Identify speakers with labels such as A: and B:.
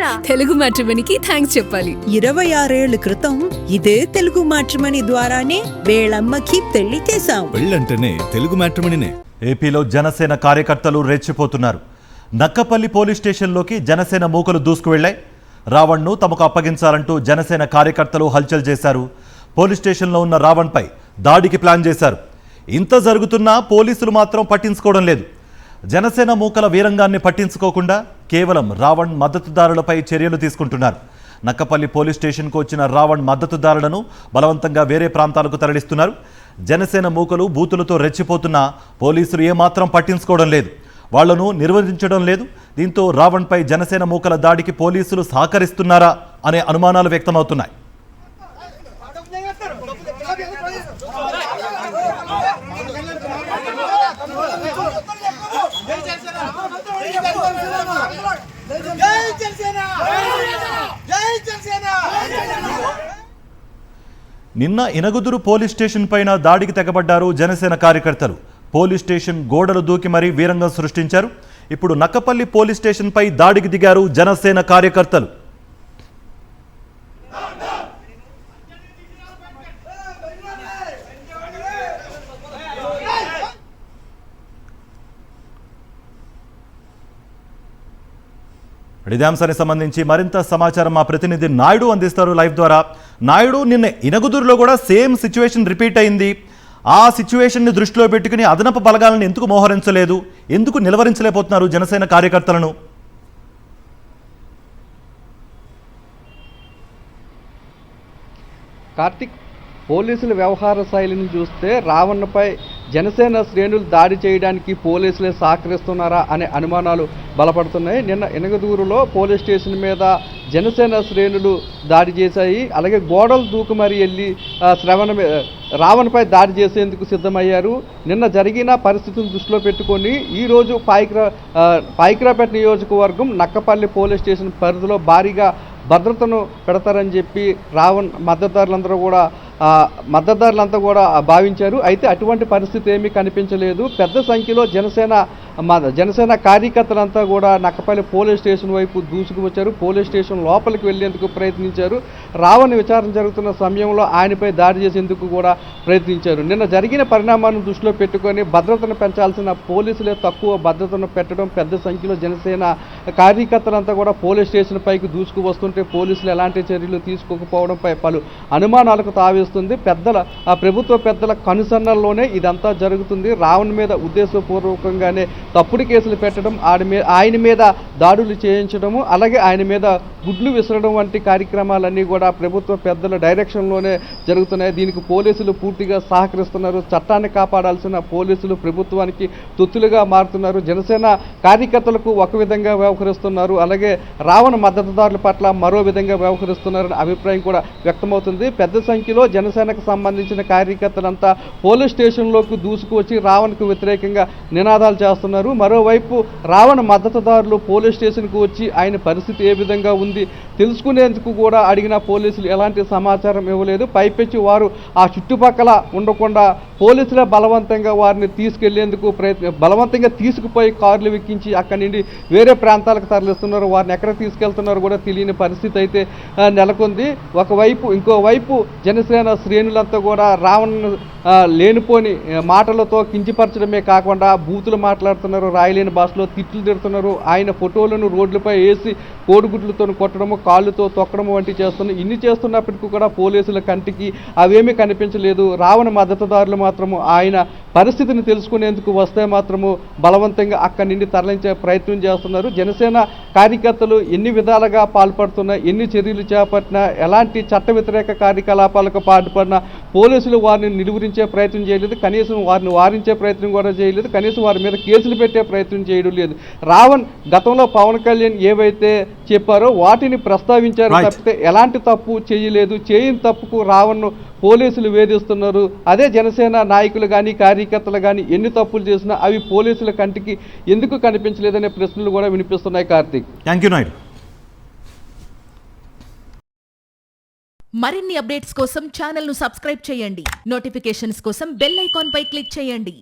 A: థ్యాంక్సా?
B: Telugu మ్యాట్రిమనీకి thanks చెప్పాలి.
C: 26 ఏళ్ల క్రితం ఇదే తెలుగు మ్యాట్రిమనీ ద్వారానే వేళమ్మకి పెళ్లి చేశాం.
D: పెళ్ళంటేనే తెలుగు మ్యాట్రిమనీనే.
E: ఏపీలో జనసేన కార్యకర్తలు రెచ్చిపోతున్నారు. నక్కపల్లి పోలీస్ స్టేషన్లోకి జనసేన మూకలు దూసుకువెళ్లాయి. రావణ్ను తమకు అప్పగించాలంటూ జనసేన కార్యకర్తలు హల్చల్ చేశారు. పోలీస్ స్టేషన్లో ఉన్న రావణ్పై దాడికి ప్లాన్ చేశారు. ఇంత జరుగుతున్నా పోలీసులు మాత్రం పట్టించుకోవడం లేదు. జనసేన మూకల వీరంగాన్ని పట్టించుకోకుండా కేవలం రావణ్ మద్దతుదారులపై చర్యలు తీసుకుంటున్నారు. నక్కపల్లి పోలీస్ స్టేషన్కు వచ్చిన రావణ్ మద్దతుదారులను బలవంతంగా వేరే ప్రాంతాలకు తరలిస్తున్నారు. జనసేన మూకలు బూతులతో రెచ్చిపోతున్నా పోలీసులు ఏమాత్రం పట్టించుకోవడం లేదు. వాళ్లను నిర్వహించడం లేదు. దీంతో రావణ్పై జనసేన మూకల దాడికి పోలీసులు సహకరిస్తున్నారా అనే అనుమానాలు వ్యక్తమవుతున్నాయి. నిన్న ఇనగుదురు పోలీస్ స్టేషన్ పైన దాడికి తెగబడ్డారు జనసేన కార్యకర్తలు. పోలీస్ స్టేషన్ గోడలు దూకి మరీ వీరంగం సృష్టించారు. ఇప్పుడు నక్కపల్లి పోలీస్ స్టేషన్ పై దాడికి దిగారు జనసేన కార్యకర్తలు. ఇదే అంశానికి సంబంధించి మరింత సమాచారం మా ప్రతినిధి నాయుడు అందిస్తారు లైవ్ ద్వారా. నాయుడు, నిన్న ఇనగుదూరులో కూడా సేమ్ సిచ్యువేషన్ రిపీట్ అయింది. ఆ సిచ్యువేషన్ని దృష్టిలో పెట్టుకుని అదనపు బలగాలను ఎందుకు మోహరించలేదు? ఎందుకు నిలవరించలేకపోతున్నారు జనసేన కార్యకర్తలను?
F: కార్తిక్, పోలీసుల వ్యవహార శైలిని చూస్తే రావణ్పై జనసేన శ్రేణులు దాడి చేయడానికి పోలీసులే సహకరిస్తున్నారా అనే అనుమానాలు బలపడుతున్నాయి. నిన్న ఇనగదూరులో పోలీస్ స్టేషన్ మీద జనసేన శ్రేణులు దాడి చేశాయి. అలాగే గోడలు దూకు మరి వెళ్ళి రావణ్పై దాడి చేసేందుకు సిద్ధమయ్యారు. నిన్న జరిగిన పరిస్థితులను దృష్టిలో పెట్టుకొని ఈరోజు పాయిక్రాపేట నియోజకవర్గం నక్కపల్లి పోలీస్ స్టేషన్ పరిధిలో భారీగా భద్రతను పెడతారని చెప్పి రావణ్ మద్దతుదారులంతా కూడా భావించారు. అయితే అటువంటి పరిస్థితి ఏమీ కనిపించలేదు. పెద్ద సంఖ్యలో జనసేన కార్యకర్తలంతా కూడా నక్కపల్లి పోలీస్ స్టేషన్ వైపు దూసుకువచ్చారు. పోలీస్ స్టేషన్ లోపలికి వెళ్లేందుకు ప్రయత్నించారు. రావణ్ విచారణ జరుగుతున్న సమయంలో ఆయనపై దాడి చేసేందుకు కూడా ప్రయత్నించారు. నిన్న జరిగిన పరిణామాలను దృష్టిలో పెట్టుకొని భద్రతను పెంచాల్సిన పోలీసులే తక్కువ భద్రతను పెట్టడం, పెద్ద సంఖ్యలో జనసేన కార్యకర్తలంతా కూడా పోలీస్ స్టేషన్ పైకి దూసుకు వస్తుంటే పోలీసులు ఎలాంటి చర్యలు తీసుకోకపోవడంపై పలు అనుమానాలకు తావేస్తుంది. ప్రభుత్వ పెద్దల కనుసన్నల్లోనే ఇదంతా జరుగుతుంది. రావణ్ మీద ఉద్దేశపూర్వకంగానే తప్పుడు కేసులు పెట్టడం, ఆయన మీద దాడులు చేయించడము, అలాగే ఆయన మీద గుడ్లు విసరడం వంటి కార్యక్రమాలన్నీ కూడా ప్రభుత్వ పెద్దల డైరెక్షన్లోనే జరుగుతున్నాయి. దీనికి పోలీసులు పూర్తిగా సహకరిస్తున్నారు. చట్టాన్ని కాపాడాల్సిన పోలీసులు ప్రభుత్వానికి తొత్తులుగా మారుతున్నారు. జనసేన కార్యకర్తలకు ఒక విధంగా వ్యవహరిస్తున్నారు, అలాగే రావణ మద్దతుదారుల పట్ల మరో విధంగా వ్యవహరిస్తున్నారనే అభిప్రాయం కూడా వ్యక్తమవుతుంది. పెద్ద సంఖ్యలో జనసేనకు సంబంధించిన కార్యకర్తలంతా పోలీస్ స్టేషన్లోకి దూసుకువచ్చి రావణ్కు వ్యతిరేకంగా నినాదాలు చేస్తున్నారు. మరోవైపు రావణ మద్దతుదారులు పోలీస్ స్టేషన్కు వచ్చి ఆయన పరిస్థితి ఏ విధంగా ఉంది తెలుసుకునేందుకు కూడా అడిగిన పోలీసులు ఎలాంటి సమాచారం ఇవ్వలేదు. పైపెచ్చి వారు ఆ చుట్టుపక్కల ఉండకుండా పోలీసులే బలవంతంగా వారిని తీసుకెళ్లేందుకు బలవంతంగా తీసుకుపోయి కార్లు ఎక్కించి అక్కడి నుండి వేరే ప్రాంతాలకు తరలిస్తున్నారు. వారిని ఎక్కడ తీసుకెళ్తున్నారో కూడా తెలియని పరిస్థితి అయితే నెలకొంది. ఇంకోవైపు జనసేన శ్రేణులంతా కూడా రావణ్ లేనిపోని మాటలతో కించపరచడమే కాకుండా బూతులు మాట్లాడుతున్నారు, రాయలేని భాషలో తిట్లు తిడుతున్నారు. ఆయన ఫోటోలను రోడ్లపై వేసి కోడిగుడ్లతో కొట్టడము, కాళ్ళతో తొక్కడము వంటి చేస్తున్నారు. ఇన్ని చేస్తున్నప్పటికీ కూడా పోలీసుల కంటికి అవేమీ కనిపించలేదు. రావణ మద్దతుదారులు మాత్రము ఆయన పరిస్థితిని తెలుసుకునేందుకు వస్తే మాత్రము బలవంతంగా అక్కడి నుండి తరలించే ప్రయత్నం చేస్తున్నారు. జనసేన కార్యకర్తలు ఎన్ని విధాలుగా పాల్పడుతున్నా, ఎన్ని చర్యలు చేపట్టినా, ఎలాంటి చట్ట వ్యతిరేక కార్యకలాపాలకు పాల్పడినా పోలీసులు వారిని నిలువరించే ప్రయత్నం చేయలేదు. కనీసం వారిని వారించే ప్రయత్నం కూడా చేయలేదు. కనీసం వారి మీద కేసులు పెట్టే ప్రయత్నం చేయడం లేదు. రావణ్ గతంలో పవన్ కళ్యాణ్ ఏవైతే చెప్పారో వాటిని ప్రస్తావించారు తప్పితే ఎలాంటి తప్పు చేయలేదు. చేయని తప్పుకు రావణ్ను పోలీసులు వేధిస్తున్నారు. అదే జనసేన నాయకులు కానీ కార్యకర్తలు కానీ ఎన్ని తప్పులు చేసినా అవి పోలీసుల కంటికి ఎందుకు కనిపించలేదనే ప్రశ్నలు కూడా వినిపిస్తున్నాయి. Karthik,
E: thank you Naidu.
G: మరిన్ని అప్డేట్స్ కోసం ఛానల్ను సబ్స్క్రైబ్ చేయండి. నోటిఫికేషన్స్ కోసం బెల్ ఐకాన్ పై క్లిక్ చేయండి.